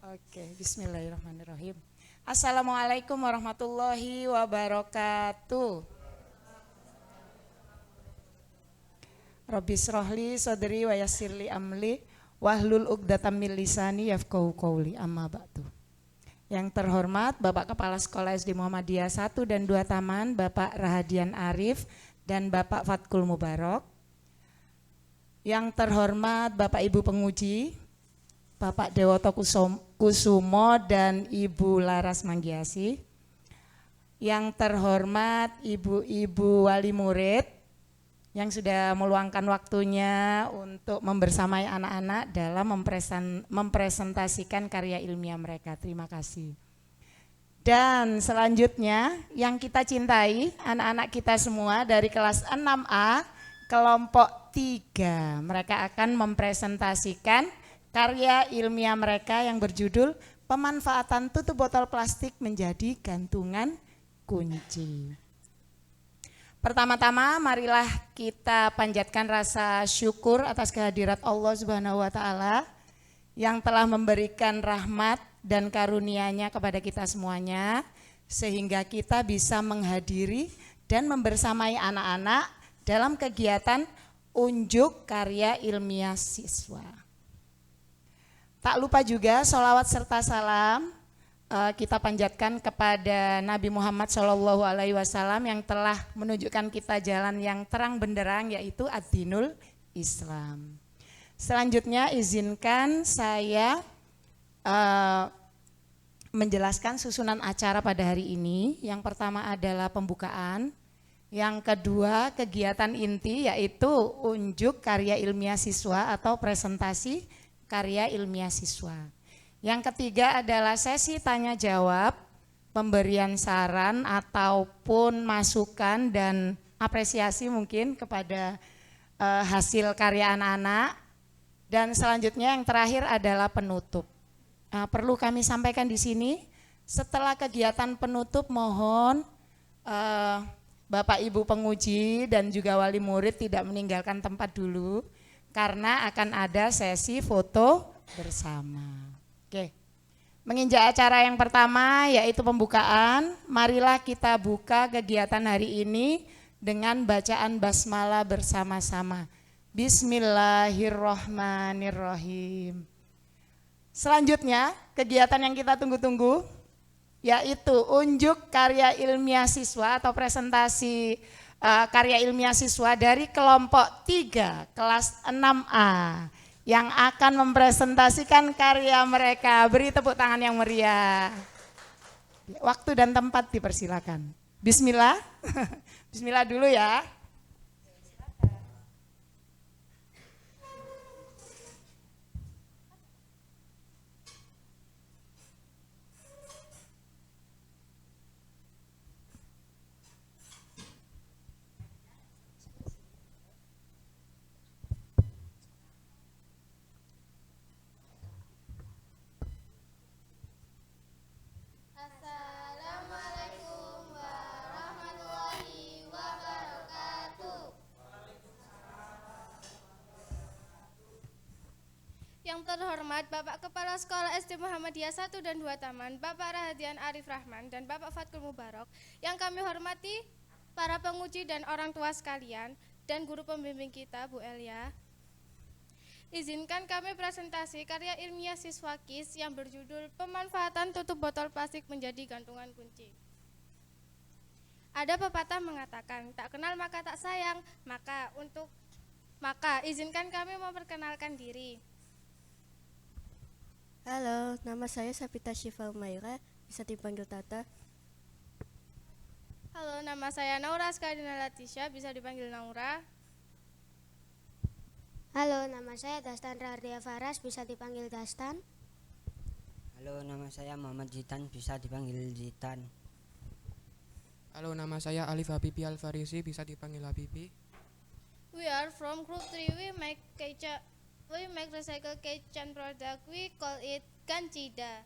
Oke, bismillahirrahmanirrahim. Assalamualaikum warahmatullahi wabarakatuh. Rabbi srohli sodri wa yassirli amli wahlul uqdatam min lisani yafqahu qawli amma ba'du. Yang terhormat Bapak Kepala Sekolah SD Muhammadiyah 1 dan 2 Taman, Bapak Rahadian Arif dan Bapak Fatkul Mubarok. Yang terhormat Bapak Ibu Penguji, Bapak Dewoto Kusumo dan Ibu Laras Manggiasi. Yang terhormat Ibu-Ibu Wali Murid yang sudah meluangkan waktunya untuk membersamai anak-anak dalam mempresentasikan karya ilmiah mereka. Terima kasih. Dan selanjutnya yang kita cintai, anak-anak kita semua dari kelas 6A, kelompok 3. Mereka akan mempresentasikan karya ilmiah mereka yang berjudul Pemanfaatan Tutup Botol Plastik Menjadi Gantungan Kunci. Pertama-tama marilah kita panjatkan rasa syukur atas kehadirat Allah Subhanahu wa taala yang telah memberikan rahmat dan karunia-Nya kepada kita semuanya sehingga kita bisa menghadiri dan membersamai anak-anak dalam kegiatan unjuk karya ilmiah siswa. Tak lupa juga sholawat serta salam kita panjatkan kepada Nabi Muhammad SAW yang telah menunjukkan kita jalan yang terang benderang, yaitu ad-dinul Islam. Selanjutnya izinkan saya menjelaskan susunan acara pada hari ini. Yang pertama adalah pembukaan, yang kedua kegiatan inti yaitu unjuk karya ilmiah siswa atau presentasi karya ilmiah siswa. Yang ketiga adalah sesi tanya jawab, pemberian saran ataupun masukan dan apresiasi mungkin kepada hasil karya anak-anak. Dan selanjutnya yang terakhir adalah penutup. Perlu kami sampaikan di sini, setelah kegiatan penutup mohon Bapak Ibu penguji dan juga wali murid tidak meninggalkan tempat dulu karena akan ada sesi foto bersama. Oke, menginjak acara yang pertama yaitu pembukaan, marilah kita buka kegiatan hari ini dengan bacaan basmalah bersama-sama. Bismillahirrohmanirrohim. Selanjutnya kegiatan yang kita tunggu-tunggu yaitu unjuk karya ilmiah siswa atau presentasi karya ilmiah siswa dari kelompok 3 kelas 6A. Yang akan mempresentasikan karya mereka. Beri tepuk tangan yang meriah. Waktu dan tempat dipersilakan. Bismillah. Bismillah dulu ya. Yang terhormat Bapak Kepala Sekolah SD Muhammadiyah 1 dan 2 Taman, Bapak Rahadian Arif Rahman dan Bapak Fatkul Mubarok. Yang kami hormati para penguji dan orang tua sekalian dan guru pembimbing kita Bu Elia. Izinkan kami presentasi karya ilmiah siswa KIS yang berjudul Pemanfaatan Tutup Botol Plastik Menjadi Gantungan Kunci. Ada pepatah mengatakan, tak kenal maka tak sayang, maka izinkan kami memperkenalkan diri. Halo, nama saya Sapita Syifa Umaira, bisa dipanggil Tata. Halo, nama saya Naura Skadina Latisha, bisa dipanggil Naura. Halo, nama saya Dastan Rahardia Faras, bisa dipanggil Dastan. Halo, nama saya Muhammad Jitan, bisa dipanggil Jitan. Halo, nama saya Alif Habibi Al-Farisi, bisa dipanggil Habibi. We are from group 3, we make recycle kitchen product, we call it Gancida.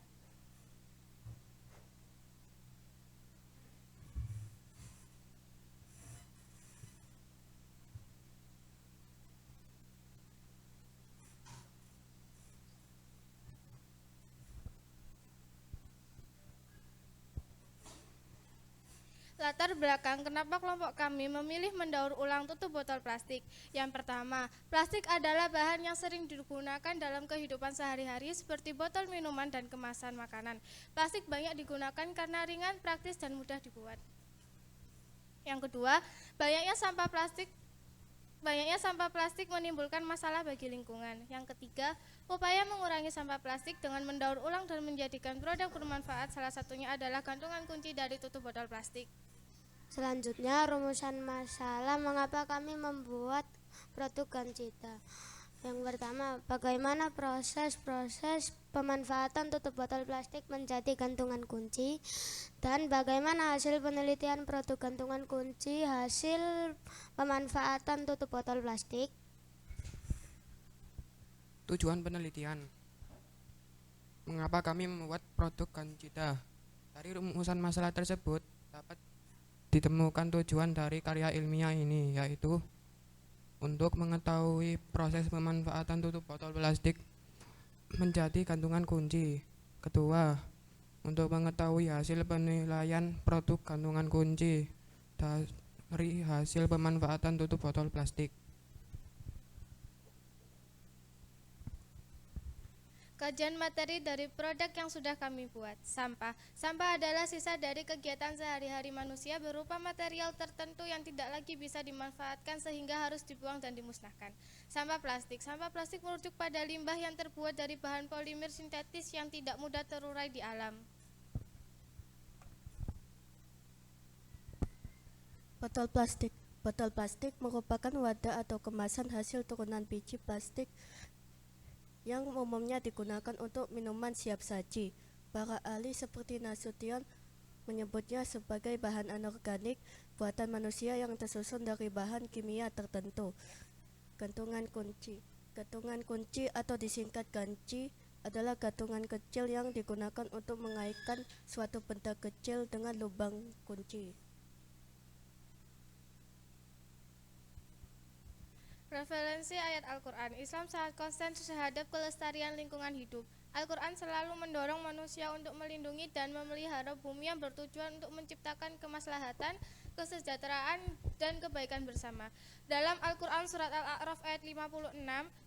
Latar belakang kenapa kelompok kami memilih mendaur ulang tutup botol plastik. Yang pertama, plastik adalah bahan yang sering digunakan dalam kehidupan sehari-hari seperti botol minuman dan kemasan makanan. Plastik banyak digunakan karena ringan, praktis, dan mudah dibuat. Yang kedua, banyaknya sampah plastik menimbulkan masalah bagi lingkungan. Yang ketiga, upaya mengurangi sampah plastik dengan mendaur ulang dan menjadikan produk bermanfaat, salah satunya adalah gantungan kunci dari tutup botol plastik. Selanjutnya, rumusan masalah mengapa kami membuat produk Gancita. Yang pertama, bagaimana proses pemanfaatan tutup botol plastik menjadi gantungan kunci, dan bagaimana hasil penelitian produk gantungan kunci hasil pemanfaatan tutup botol plastik. Tujuan penelitian. Mengapa kami membuat produk Gancita? Dari rumusan masalah tersebut dapat ditemukan tujuan dari karya ilmiah ini, yaitu untuk mengetahui proses pemanfaatan tutup botol plastik menjadi gantungan kunci. Kedua, untuk mengetahui hasil penilaian produk gantungan kunci dari hasil pemanfaatan tutup botol plastik. Kajian materi dari produk yang sudah kami buat. Sampah. Sampah adalah sisa dari kegiatan sehari-hari manusia berupa material tertentu yang tidak lagi bisa dimanfaatkan sehingga harus dibuang dan dimusnahkan. Sampah plastik. Sampah plastik merujuk pada limbah yang terbuat dari bahan polimer sintetis yang tidak mudah terurai di alam. Botol plastik. Botol plastik merupakan wadah atau kemasan hasil turunan biji plastik yang umumnya digunakan untuk minuman siap saji. Para ahli seperti Nasution menyebutnya sebagai bahan anorganik buatan manusia yang tersusun dari bahan kimia tertentu. Gantungan kunci. Gantungan kunci atau disingkat ganci adalah gantungan kecil yang digunakan untuk mengaitkan suatu benda kecil dengan lubang kunci. Referensi ayat Al-Quran. Islam sangat konsen terhadap kelestarian lingkungan hidup. Al-Quran selalu mendorong manusia untuk melindungi dan memelihara bumi yang bertujuan untuk menciptakan kemaslahatan, kesejahteraan, dan kebaikan bersama. Dalam Al-Quran surat Al-A'raf ayat 56,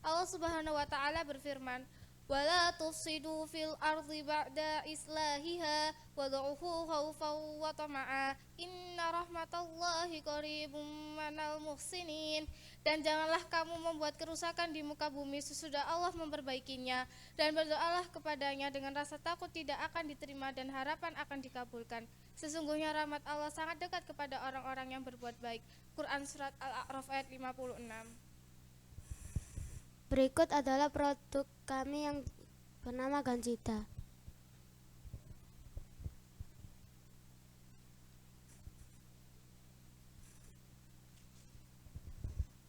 Allah Subhanahu wa Ta'ala berfirman, وَلَا تُفْسِدُوا فِي الْأَرْضِ بَعْدَ إِصْلَاحِهَا وَادْعُوهُ خَوْفًا وَطَمَعًا إِنَّ رَحْمَةَ اللَّهِ قَرِيبٌ مِنَ الْمُحْسِنِينَ. Dan janganlah kamu membuat kerusakan di muka bumi sesudah Allah memperbaikinya, dan berdoalah kepadanya dengan rasa takut tidak akan diterima dan harapan akan dikabulkan. Sesungguhnya rahmat Allah sangat dekat kepada orang-orang yang berbuat baik. Quran surat Al-A'raf ayat 56. Berikut adalah produk kami yang bernama Gancita.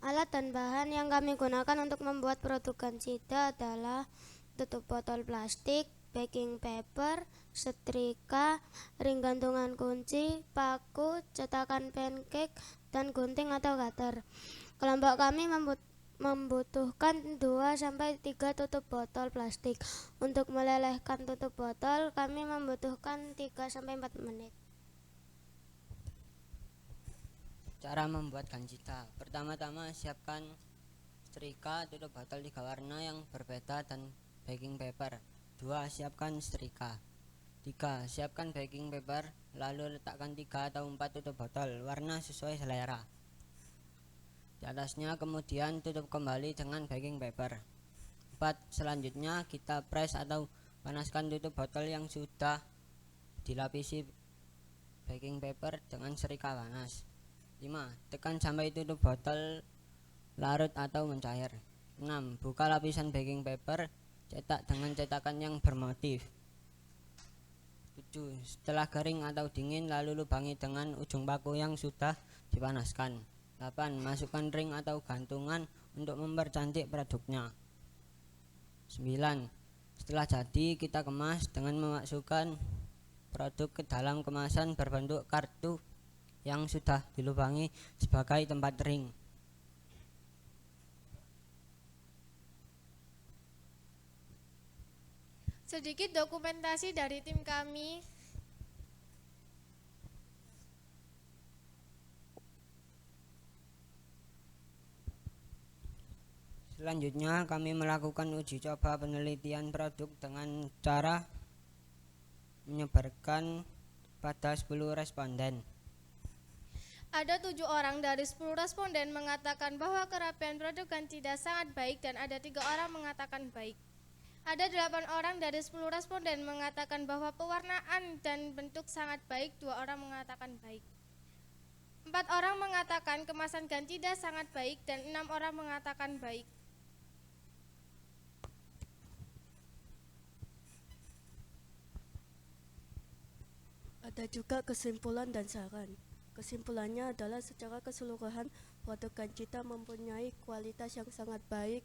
Alat dan bahan yang kami gunakan untuk membuat produk Gancita adalah tutup botol plastik, baking paper, setrika, ring gantungan kunci, paku, cetakan pancake, dan gunting atau cutter. Kelompok kami membutuhkan 2-3 tutup botol plastik. Untuk melelehkan tutup botol, kami membutuhkan 3-4 menit. Cara membuat Gancita. Pertama-tama siapkan setrika, tutup botol 3 warna yang berbeda, dan baking paper. 2. Siapkan setrika. 3. Siapkan baking paper, lalu letakkan 3 atau 4 tutup botol warna sesuai selera. Di atasnya kemudian tutup kembali dengan baking paper. 4. Selanjutnya kita press atau panaskan tutup botol yang sudah dilapisi baking paper dengan setrika panas. 5. Tekan sampai tutup botol larut atau mencair. 6. Buka lapisan baking paper, cetak dengan cetakan yang bermotif. 7. Setelah kering atau dingin, lalu lubangi dengan ujung paku yang sudah dipanaskan. 8. Masukkan ring atau gantungan untuk mempercantik produknya. 9. Setelah jadi, kita kemas dengan memasukkan produk ke dalam kemasan berbentuk kartu yang sudah dilubangi sebagai tempat ring. Sedikit dokumentasi dari tim kami. Selanjutnya kami melakukan uji coba penelitian produk dengan cara menyebarkan pada 10 responden. Ada 7 orang dari 10 responden mengatakan bahwa kerapian produk Gancida sangat baik dan ada 3 orang mengatakan baik. Ada 8 orang dari 10 responden mengatakan bahwa pewarnaan dan bentuk sangat baik, 2 orang mengatakan baik. 4 orang mengatakan kemasan Gancida sangat baik dan 6 orang mengatakan baik. Ada juga kesimpulan dan saran. Kesimpulannya adalah secara keseluruhan produk Gancida mempunyai kualitas yang sangat baik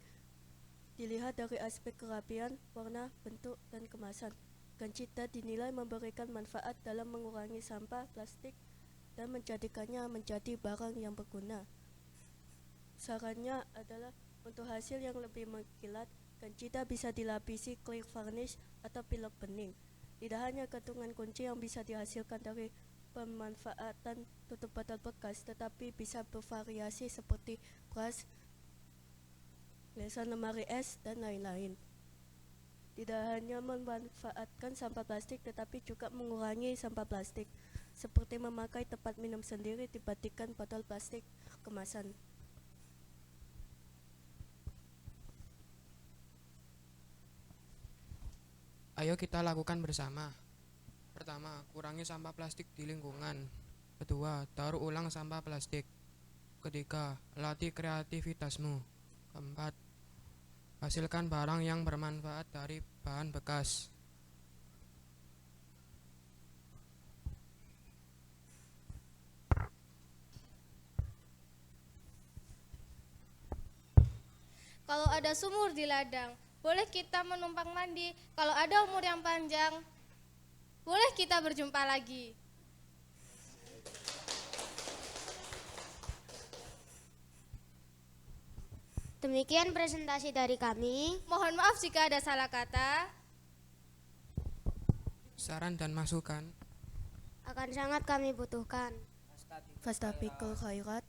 dilihat dari aspek kerapian, warna, bentuk, dan kemasan. Gancida dinilai memberikan manfaat dalam mengurangi sampah plastik dan menjadikannya menjadi barang yang berguna. Sarannya adalah untuk hasil yang lebih mengkilat, Gancida bisa dilapisi clear varnish atau pilok bening. Tidak hanya gantungan kunci yang bisa dihasilkan dari pemanfaatan tutup botol bekas, tetapi bisa bervariasi seperti brush, lesan lemari es, dan lain-lain. Tidak hanya memanfaatkan sampah plastik, tetapi juga mengurangi sampah plastik, seperti memakai tempat minum sendiri dibandingkan botol plastik kemasan. Ayo kita lakukan bersama. Pertama, kurangi sampah plastik di lingkungan. Kedua, daur ulang sampah plastik. Ketiga, latih kreativitasmu. Keempat, hasilkan barang yang bermanfaat dari bahan bekas. Kalau ada sumur di ladang, boleh kita menumpang mandi. Kalau ada umur yang panjang, boleh kita berjumpa lagi. Demikian presentasi dari kami. Mohon maaf jika ada salah kata. Saran dan masukan. Akan sangat kami butuhkan. Fastabiqul khairat.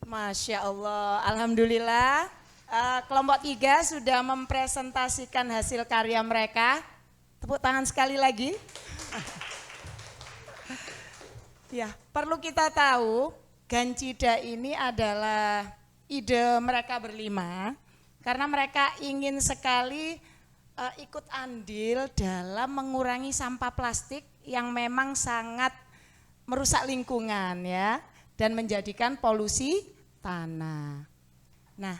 Masya Allah, Alhamdulillah. Kelompok 3 sudah mempresentasikan hasil karya mereka. Tepuk tangan sekali lagi. Ya, perlu kita tahu Gancida ini adalah ide mereka berlima karena mereka ingin sekali ikut andil dalam mengurangi sampah plastik yang memang sangat merusak lingkungan ya dan menjadikan polusi tanah. Nah,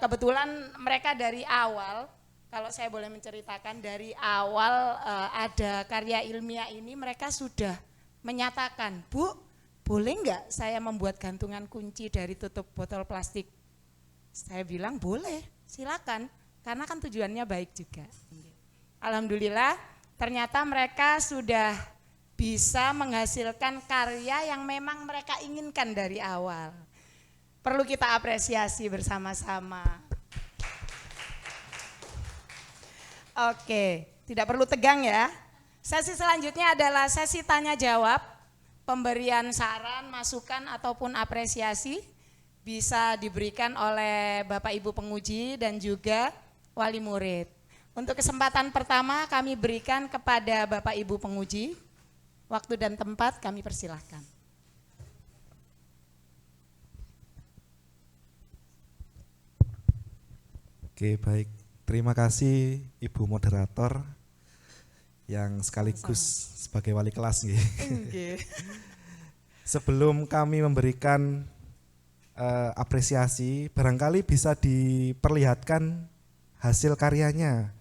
kebetulan mereka dari awal, kalau saya boleh menceritakan dari awal ada karya ilmiah ini mereka sudah menyatakan, Bu, boleh enggak saya membuat gantungan kunci dari tutup botol plastik? Saya bilang boleh, silakan, karena kan tujuannya baik juga. Alhamdulillah, ternyata mereka sudah bisa menghasilkan karya yang memang mereka inginkan dari awal. Perlu kita apresiasi bersama-sama. Oke, tidak perlu tegang ya. Sesi selanjutnya adalah sesi tanya jawab, pemberian saran, masukan ataupun apresiasi bisa diberikan oleh Bapak Ibu penguji dan juga wali murid. Untuk kesempatan pertama kami berikan kepada Bapak Ibu penguji. Waktu dan tempat kami persilahkan. Oke, baik. Terima kasih Ibu moderator yang sekaligus sebagai wali kelas nggih. Sebelum kami memberikan apresiasi, barangkali bisa diperlihatkan hasil karyanya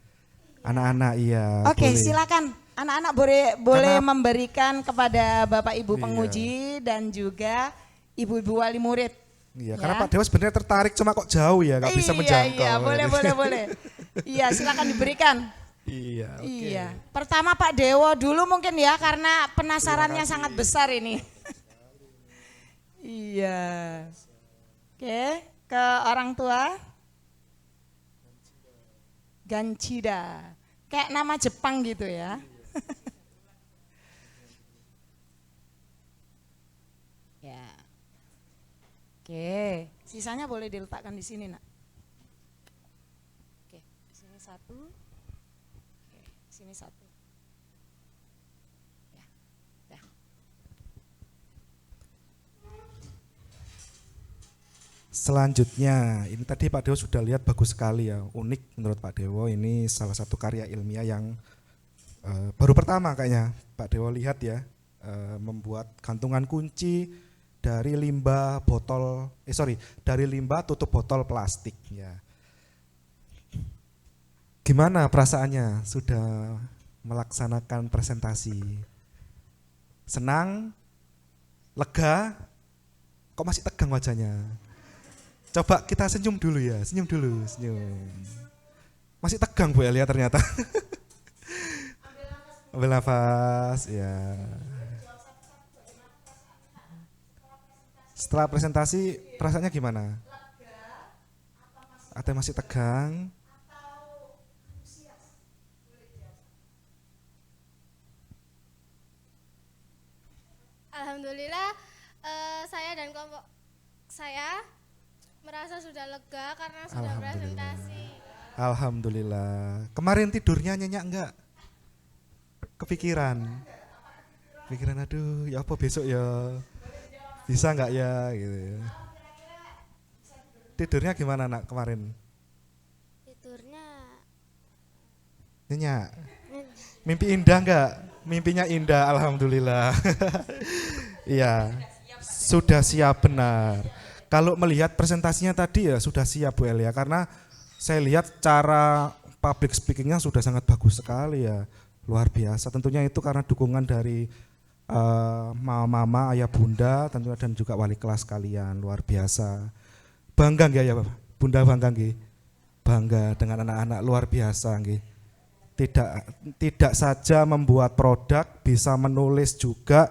anak-anak. Iya. Oke, boleh. silakan. Anak-anak boleh Karena- memberikan kepada Bapak Ibu Iya. penguji dan juga Ibu-ibu wali murid. Iya, Ya. karena Pak Dewa sebenarnya tertarik cuma kok jauh ya, nggak bisa menjangkau. Iya, boleh. Iya, silakan diberikan. Iya, oke. Iya. Pertama Pak Dewo dulu mungkin ya karena penasarannya sangat besar ini. Iya. Oke, ke orang tua. Gancida. Kayak nama Jepang gitu ya. Ya. Oke, sisanya boleh diletakkan di sini, Nak. Oke, di sini satu. Oke, di sini satu. Ya. Ya. Selanjutnya, ini tadi Pak Dewo sudah lihat bagus sekali ya, unik menurut Pak Dewo. Ini salah satu karya ilmiah yang baru pertama kayaknya Pak Dewo lihat ya, membuat gantungan kunci dari limbah dari limbah tutup botol plastik ya. Gimana perasaannya sudah melaksanakan presentasi? Senang? Lega? Kok masih tegang wajahnya? Coba kita senyum dulu ya, senyum dulu, senyum. Masih tegang Bu Elia ternyata. Ambil nafas, ya. Setelah presentasi perasaannya gimana? Atau masih tegang? Alhamdulillah saya dan kelompok saya merasa sudah lega karena sudah Alhamdulillah. presentasi. Alhamdulillah. Kemarin tidurnya nyenyak enggak? Kepikiran? Pikiran aduh ya apa besok ya? Bisa enggak ya gitu ya. Tidurnya gimana Nak kemarin? Tidurnya Nyenyak. Mimpi indah enggak? Mimpinya indah, alhamdulillah. Iya. Sudah siap benar. Kalau melihat presentasinya tadi ya sudah siap Bu Elia, karena saya lihat cara public speakingnya sudah sangat bagus sekali ya. Luar biasa. Tentunya itu karena dukungan dari mama, ayah, bunda tentunya dan juga wali kelas kalian. Luar biasa. Bangga nggak ya Bunda, bangga nggih? Bangga dengan anak-anak, luar biasa nggih. Tidak saja membuat produk, bisa menulis juga,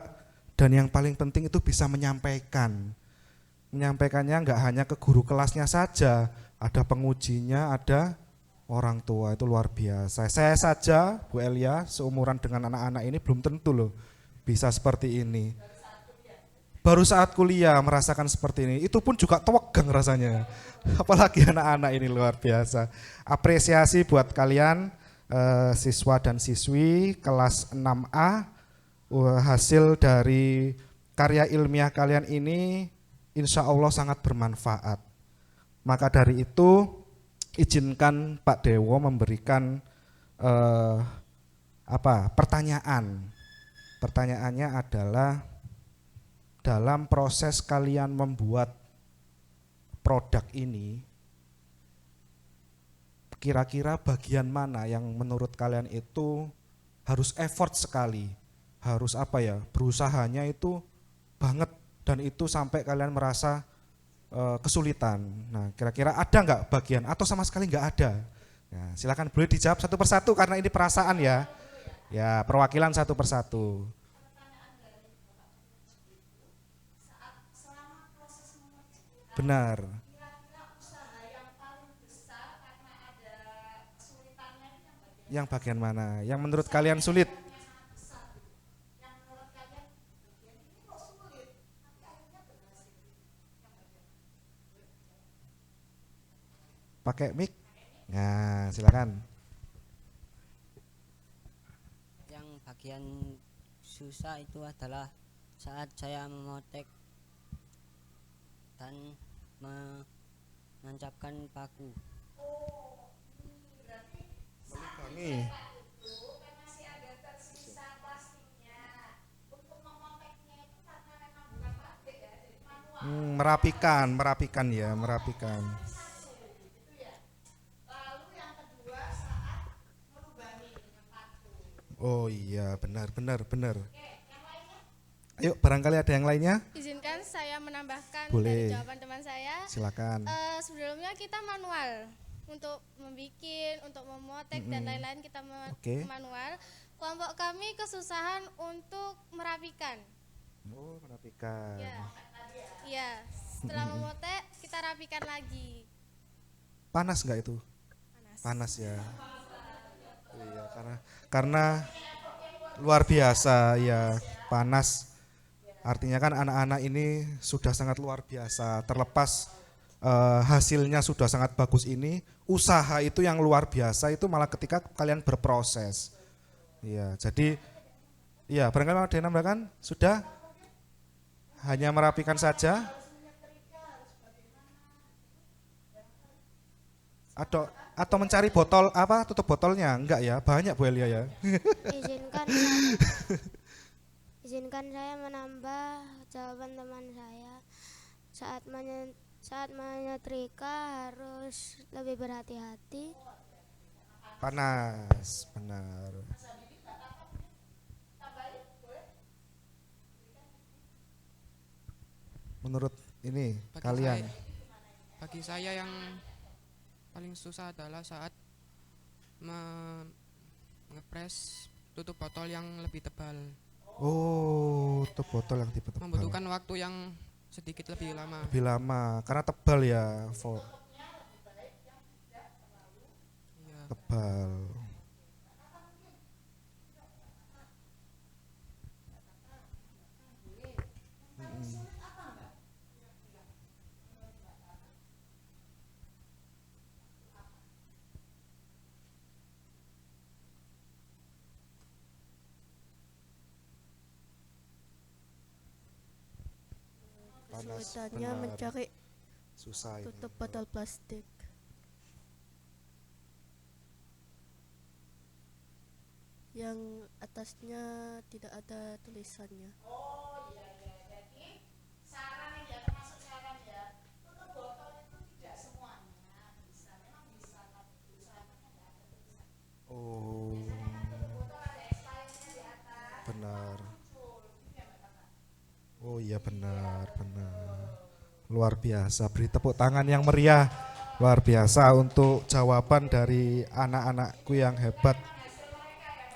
dan yang paling penting itu bisa menyampaikan. Menyampaikannya nggak hanya ke guru kelasnya saja, ada pengujinya, ada orang tua, itu luar biasa. Saya saja Bu Elia seumuran dengan anak-anak ini belum tentu loh bisa seperti ini. Baru saat kuliah merasakan seperti ini, itu pun juga tewegang rasanya. Apalagi anak-anak ini luar biasa. Apresiasi buat kalian siswa dan siswi kelas 6A, hasil dari karya ilmiah kalian ini insya Allah sangat bermanfaat. Maka dari itu izinkan Pak Dewo memberikan pertanyaan. Pertanyaannya adalah dalam proses kalian membuat produk ini, kira-kira bagian mana yang menurut kalian itu harus effort sekali, harus berusahanya itu banget, dan itu sampai kalian merasa kesulitan. Nah, kira-kira ada nggak bagian atau sama sekali nggak ada? Nah, silakan boleh dijawab satu persatu karena ini perasaan ya. Ya, perwakilan satu persatu. Benar. Yang bagian mana? Yang menurut kalian sulit? Pakai mic? Nah, silakan. Yang bagian susah itu adalah saat saya memotek dan menancapkan paku. Ini. Merapikan ya, merapikan. Oh iya, benar. Ayo, barangkali ada yang lainnya? Izinkan saya menambahkan Boleh. dari jawaban teman saya. Silakan. Sebelumnya kita manual untuk membuat, untuk memotek dan lain-lain kita Oke. manual. Kelompok kami kesusahan untuk merapikan. Oh, merapikan. Ya, setelah memotek kita rapikan lagi. Panas nggak itu? Panas. Panas ya. Iya, Karena luar biasa ya, panas. Artinya kan anak-anak ini sudah sangat luar biasa. Terlepas hasilnya sudah sangat bagus ini, usaha itu yang luar biasa itu malah ketika kalian berproses. Ya, jadi ya barangkali ada yang menambahkan, sudah hanya merapikan saja. Atau mencari botol apa tutup botolnya? Enggak ya, banyak Bu Elia ya. Izinkan izinkan saya menambah jawaban teman saya. Saat menyetrika harus lebih berhati-hati. Panas, benar. Menurut ini Bagi kalian Bagi saya yang paling susah adalah saat ngepres tutup botol yang lebih tebal. oh, tutup botol yang tipe tebal. Membutuhkan waktu yang sedikit lebih lama. Lebih lama karena tebal ya, Iya. tebal. Panas, Kesulitannya benar. mencari Susah ini. tutup botol plastik. Yang atasnya tidak ada tulisannya. Oh, benar. Oh iya benar, benar. Luar biasa, beri tepuk tangan yang meriah. Luar biasa untuk jawaban dari anak-anakku yang hebat.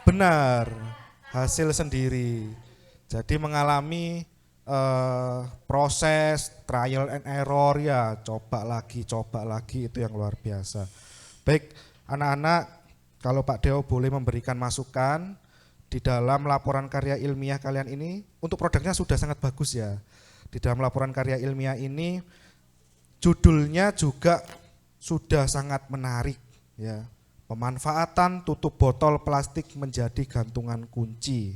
Benar, hasil sendiri. Jadi mengalami proses trial and error ya, coba lagi itu yang luar biasa. Baik, anak-anak, kalau Pak Deo boleh memberikan masukan di dalam laporan karya ilmiah kalian ini, untuk produknya sudah sangat bagus ya. Di dalam laporan karya ilmiah ini judulnya juga sudah sangat menarik ya. Pemanfaatan tutup botol plastik menjadi gantungan kunci.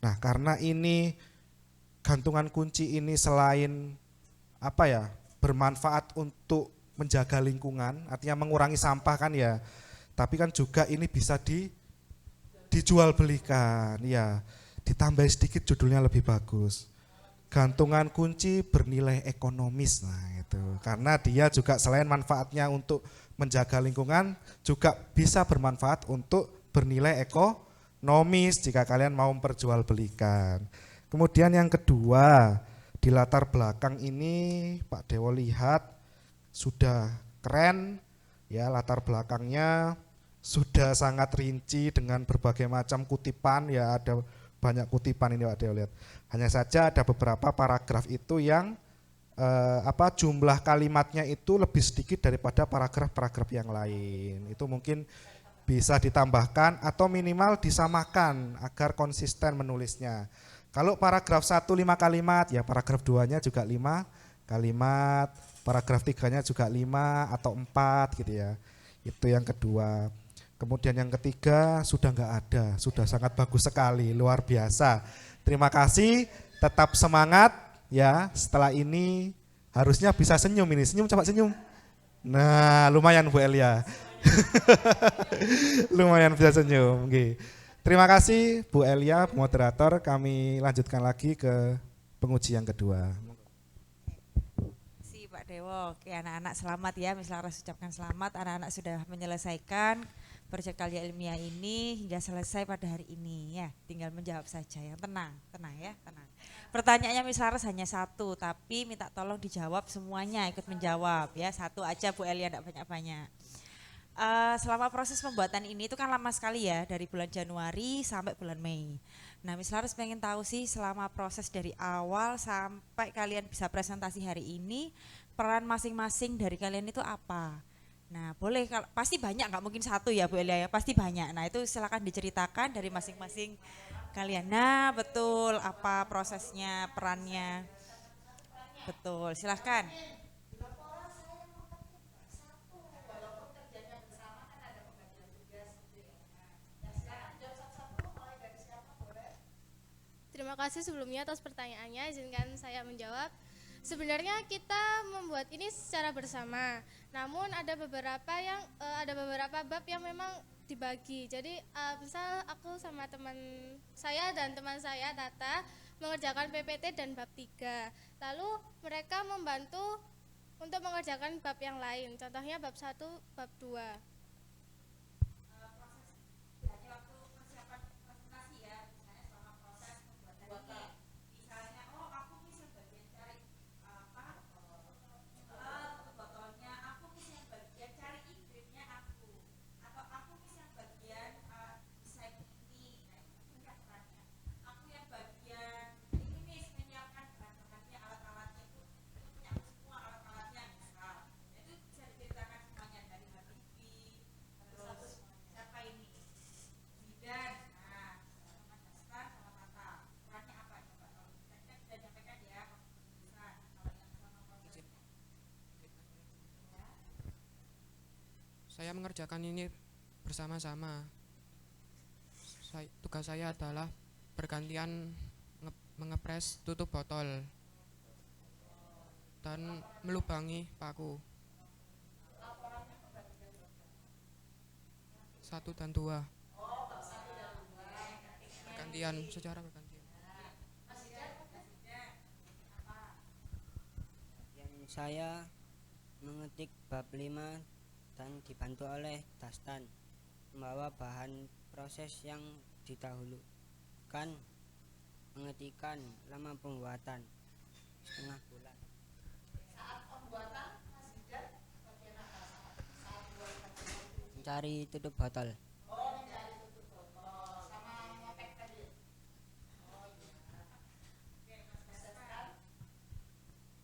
Nah, karena ini gantungan kunci ini selain apa ya, bermanfaat untuk menjaga lingkungan, artinya mengurangi sampah kan ya. Tapi kan juga ini bisa dijual belikan ya. Ditambah sedikit judulnya lebih bagus. Gantungan kunci bernilai ekonomis, nah itu. Karena dia juga selain manfaatnya untuk menjaga lingkungan, juga bisa bermanfaat untuk bernilai ekonomis jika kalian mau memperjualbelikan. Kemudian yang kedua, di latar belakang ini Pak Dewo lihat sudah keren ya, latar belakangnya sudah sangat rinci dengan berbagai macam kutipan ya, ada banyak kutipan ini Pak Dewo lihat. Hanya saja ada beberapa paragraf itu yang jumlah kalimatnya itu lebih sedikit daripada paragraf-paragraf yang lain. Itu mungkin bisa ditambahkan atau minimal disamakan agar konsisten menulisnya. Kalau paragraf 1 5 kalimat, ya paragraf 2-nya juga 5 kalimat, paragraf 3-nya juga 5 atau 4 gitu ya. Itu yang kedua. Kemudian yang ketiga sudah enggak ada, sudah sangat bagus sekali, luar biasa. Terima kasih, tetap semangat. Ya, setelah ini harusnya bisa senyum ini. Senyum, coba senyum. Nah, lumayan Bu Elia. Lumayan bisa senyum. Oke. Terima kasih Bu Elia, moderator. Kami lanjutkan lagi ke penguji yang kedua. Si Pak Dewo, oke anak-anak selamat ya. Misalnya harus ucapkan selamat. Anak-anak sudah menyelesaikan proyek karya ilmiah ini hingga selesai pada hari ini ya. Tinggal menjawab saja yang tenang ya, tenang. Pertanyaannya misalnya hanya satu, tapi minta tolong dijawab semuanya, ikut menjawab ya. Satu aja Bu Elia, enggak banyak-banyak. Selama proses pembuatan ini itu kan lama sekali ya, dari bulan Januari sampai bulan Mei. Nah, misalnya harus pengen tahu sih selama proses dari awal sampai kalian bisa presentasi hari ini, peran masing-masing dari kalian itu apa? Nah, boleh kalau pasti banyak, nggak mungkin satu ya Bu Elia ya, pasti banyak. Nah, itu silakan diceritakan dari masing-masing kalian. Nah, betul apa prosesnya, perannya. Betul, silahkan. Terima kasih sebelumnya atas pertanyaannya, izinkan saya menjawab. Sebenarnya kita membuat ini secara bersama, namun ada beberapa bab yang memang dibagi. Jadi misal aku sama teman saya dan teman saya Tata mengerjakan PPT dan bab 3. Lalu mereka membantu untuk mengerjakan bab yang lain. Contohnya bab 1, bab 2. Saya mengerjakan ini bersama-sama. Tugas saya adalah bergantian mengepres tutup botol dan melubangi paku. 1 dan 2. Bergantian, secara bergantian. Yang saya mengetik bab 5 dan dibantu oleh Dastan membawa bahan proses yang didahulukan mengetikan lama pembuatan setengah bulan. Mencari tutup botol.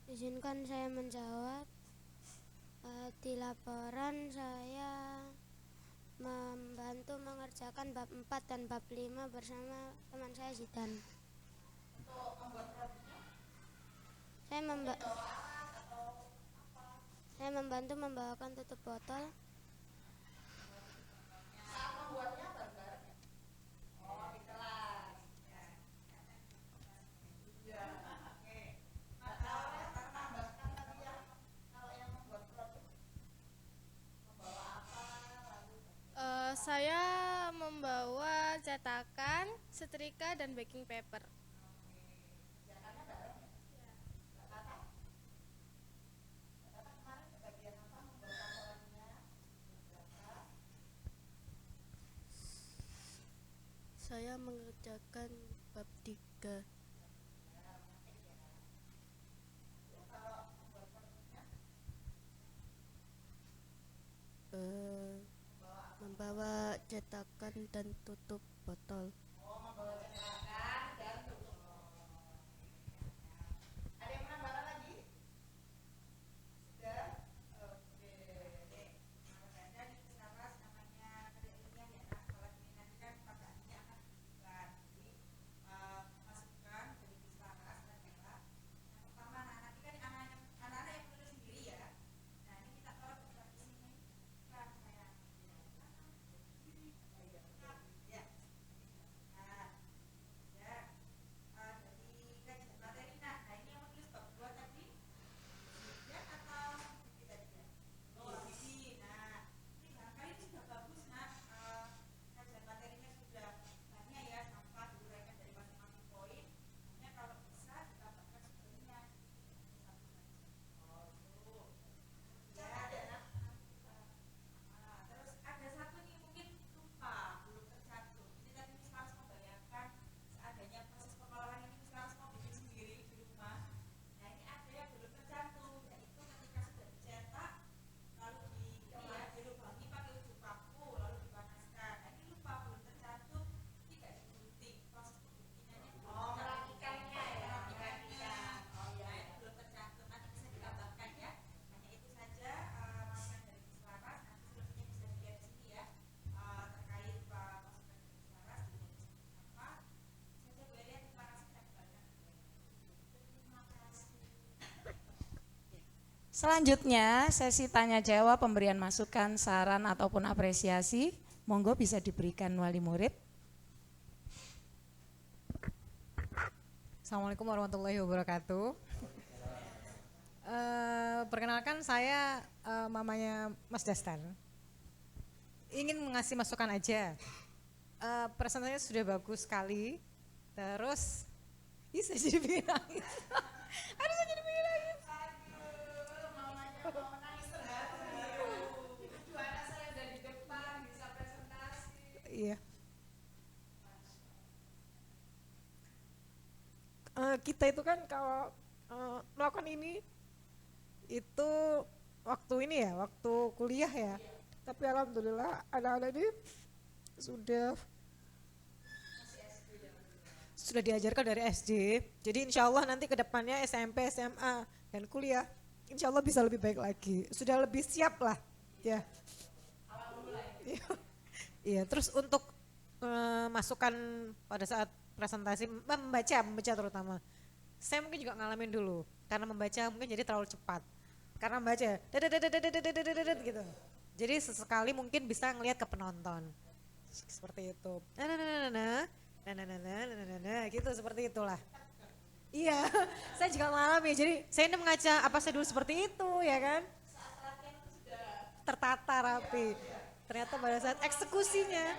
Izinkan saya menjawab. Di laporan saya membantu mengerjakan bab 4 dan bab 5 bersama teman saya Zidan. Saya membantu membawakan tutup botol. Saya membawa cetakan, setrika, dan baking paper. Saya mengerjakan bab 3. Membawa cetakan dan tutup botol. Selanjutnya sesi tanya jawab, pemberian masukan, saran ataupun apresiasi. Monggo bisa diberikan wali murid. Assalamualaikum warahmatullahi wabarakatuh. Perkenalkan saya mamanya Mas Dastan. Ingin mengasih masukan aja. Presentasinya sudah bagus sekali. Terus, saya jadi pengen nangis. Aduh, saya jadi pengen nangis. Iya. Kita itu kan kalau melakukan ini itu waktu ini ya, waktu kuliah ya. Tapi alhamdulillah anak-anak ini sudah diajarkan dari SD. Jadi insya Allah nanti ke depannya SMP, SMA dan kuliah insya Allah bisa lebih baik lagi. Sudah lebih siap lah ya. Iya, terus untuk masukan pada saat presentasi membaca terutama. Saya mungkin juga ngalamin dulu karena membaca mungkin jadi terlalu cepat. Karena membaca gitu. Jadi sesekali mungkin bisa ngelihat ke penonton. Seperti itu. Gitu seperti itulah. Iya, saya juga mengalami. Jadi saya ini mengaca apa saya dulu seperti itu ya kan? Tertata rapi. Ternyata pada saat eksekusinya,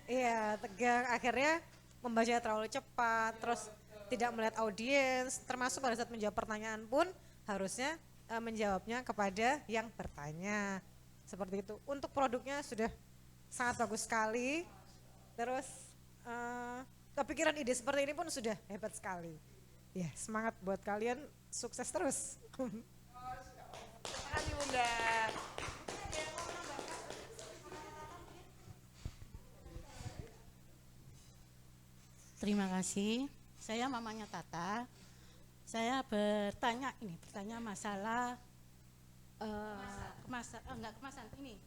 iya tegang. Akhirnya membaca terlalu cepat, terus tidak melihat audiens, termasuk pada saat menjawab pertanyaan pun harusnya menjawabnya kepada yang bertanya. Seperti itu. Untuk produknya sudah sangat bagus sekali. Terus kepikiran ide seperti ini pun sudah hebat sekali. Ya, semangat buat kalian, sukses terus. Terima kasih Bunda. Terima kasih. Saya mamanya Tata. Saya bertanya masalah kemasan ini.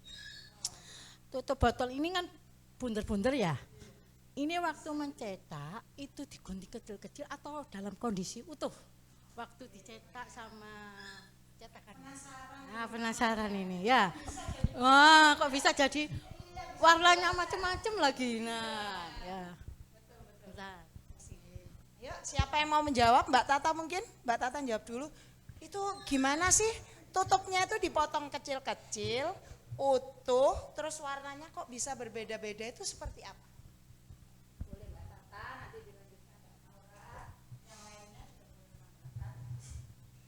Tutup botol ini kan bunder-bunder ya. Ini waktu mencetak itu digunting kecil-kecil atau dalam kondisi utuh? Waktu dicetak sama cetakan. Penasaran ini ya. Wah, kok bisa jadi warnanya macam-macam lagi. Nah, ya. Bentar. Yuk, siapa yang mau menjawab? Mbak Tata mungkin? Mbak Tata jawab dulu. Itu gimana sih? Tutupnya itu dipotong kecil-kecil, utuh, terus warnanya kok bisa berbeda-beda, itu seperti apa? Boleh Mbak Tata, nanti dilanjutkan Mbak Maura, yang lainnya.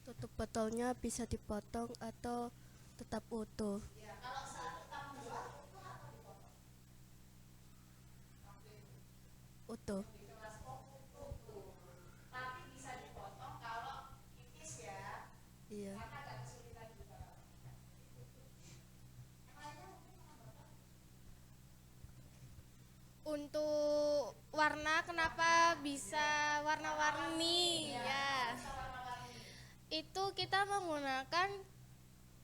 Tutup botolnya bisa dipotong atau tetap utuh. Ya, kalau saat tetap menjual, itu apa dipotong? Utuh. Tapi bisa dipotong kalau tipis ya. Iya. Untuk warna kenapa bisa warna-warni ya? Itu kita menggunakan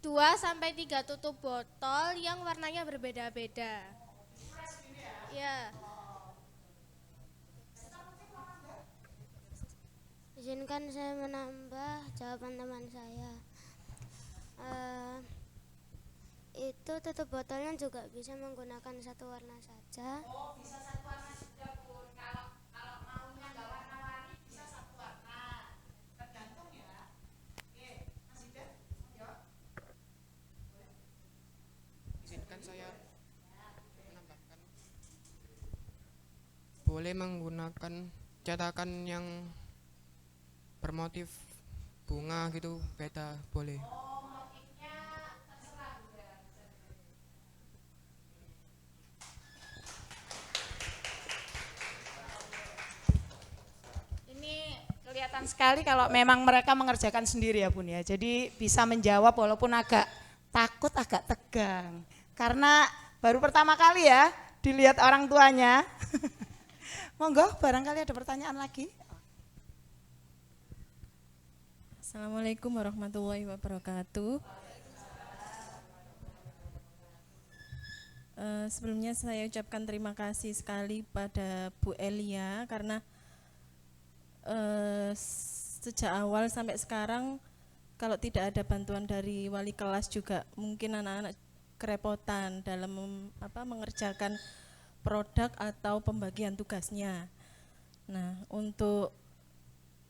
2 sampai 3 tutup botol yang warnanya berbeda-beda. Ya. Izinkan saya menambah jawaban teman saya. Itu tutup botolnya juga bisa menggunakan satu warna saja. Oh, bisa satu warna juga Bun. Kalau maunya nggak warna-warni bisa satu warna. Tergantung ya. Oke, Mas Ida, jawab. Izinkan saya menambahkan. Boleh menggunakan cetakan yang bermotif bunga gitu, beda boleh. Oh, motifnya terserah Bunda. Ini kelihatan sekali kalau memang mereka mengerjakan sendiri ya Bun ya. Jadi bisa menjawab walaupun agak takut, agak tegang. Karena baru pertama kali ya dilihat orang tuanya. Monggo, barangkali ada pertanyaan lagi. Assalamualaikum warahmatullahi wabarakatuh. Sebelumnya saya ucapkan terima kasih sekali pada Bu Elia karena sejak awal sampai sekarang kalau tidak ada bantuan dari wali kelas juga mungkin anak-anak kerepotan dalam mengerjakan produk atau pembagian tugasnya. Nah, untuk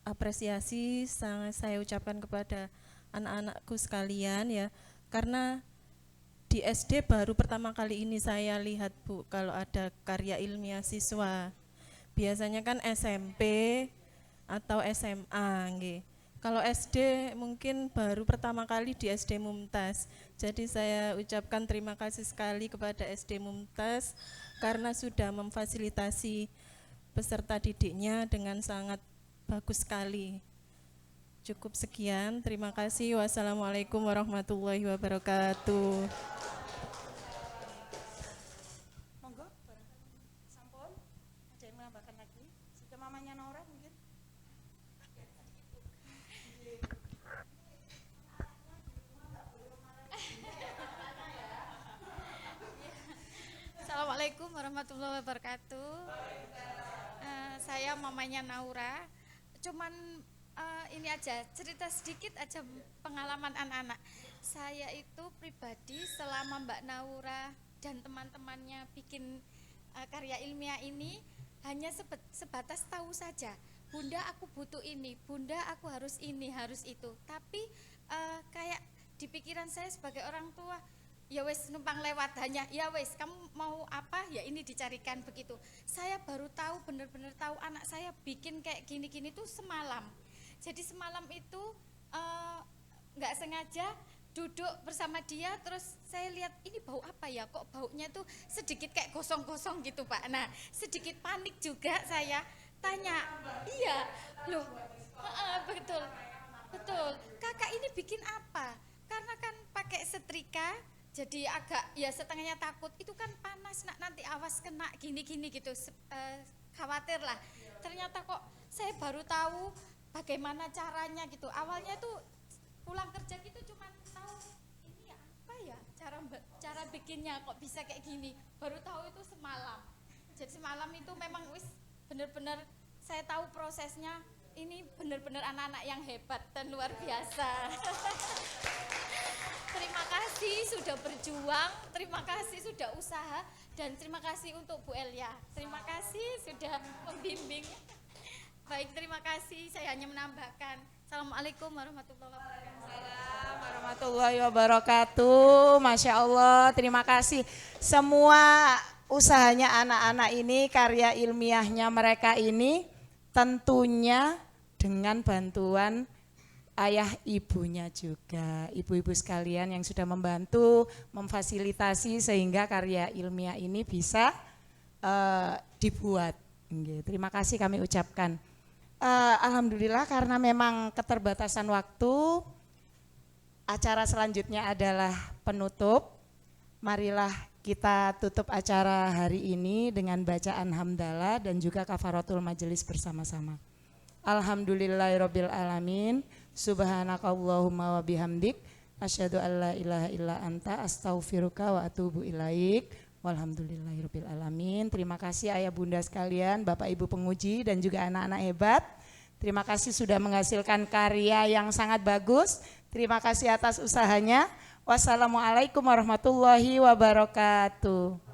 apresiasi sangat saya ucapkan kepada anak-anakku sekalian ya, karena di SD baru pertama kali ini saya lihat Bu kalau ada karya ilmiah siswa. Biasanya kan SMP atau SMA nggih. Kalau SD mungkin baru pertama kali di SD Mumtaz. Jadi saya ucapkan terima kasih sekali kepada SD Mumtaz karena sudah memfasilitasi peserta didiknya dengan sangat bagus sekali. Cukup sekian, terima kasih. Wassalamualaikum warahmatullahi wabarakatuh. Monggo, barangkali sampun ada yang menambahkan lagi. Sudah mamanya Nora mungkin. Assalamualaikum warahmatullahi wabarakatuh. Saya mamanya Naura. Cuman ini aja cerita sedikit aja pengalaman anak-anak. Saya itu pribadi selama Mbak Naura dan teman-temannya bikin karya ilmiah ini hanya sebatas tahu saja. Bunda aku butuh ini, bunda aku harus ini, harus itu. Tapi kayak di pikiran saya sebagai orang tua, ya wes numpang lewat hanya, ya wes kamu mau apa ya ini dicarikan begitu. Saya baru tahu, benar-benar tahu anak saya bikin kayak gini-gini tuh semalam. Jadi semalam itu nggak sengaja duduk bersama dia, terus saya lihat ini bau apa ya, kok baunya tuh sedikit kayak gosong-gosong gitu Pak. Nah sedikit panik juga saya tanya, iya loh betul, kakak ini bikin apa? Karena kan pakai setrika, jadi agak ya setengahnya takut, itu kan panas nanti awas kena gini-gini gitu, khawatir lah. Ternyata kok saya baru tahu bagaimana caranya gitu. Awalnya tuh pulang kerja gitu cuma tahu ini apa ya cara bikinnya kok bisa kayak gini. Baru tahu itu semalam. Jadi semalam itu memang wis benar-benar saya tahu prosesnya. Ini benar-benar anak-anak yang hebat dan luar biasa. Terima kasih sudah berjuang, terima kasih sudah usaha, dan terima kasih untuk Bu Elia. Terima kasih sudah membimbing. Baik, terima kasih. Saya hanya menambahkan. Assalamualaikum warahmatullahi wabarakatuh. Warahmatullahi wabarakatuh. Masya Allah, terima kasih. Semua usahanya anak-anak ini, karya ilmiahnya mereka ini tentunya dengan bantuan ayah ibunya juga, ibu-ibu sekalian yang sudah membantu, memfasilitasi sehingga karya ilmiah ini bisa dibuat. Terima kasih kami ucapkan. Alhamdulillah karena memang keterbatasan waktu, acara selanjutnya adalah penutup. Marilah kita tutup acara hari ini dengan bacaan hamdalah dan juga kafaratul majelis bersama-sama. Alhamdulillahirabbil alamin. Subhanakallahumma wa bihamdik asyhadu an la ilaha illa anta astaghfiruka wa atubu ilaik. Walhamdulillahirabbil alamin. Terima kasih ayah bunda sekalian, Bapak Ibu penguji dan juga anak-anak hebat. Terima kasih sudah menghasilkan karya yang sangat bagus. Terima kasih atas usahanya. Wassalamualaikum warahmatullahi wabarakatuh.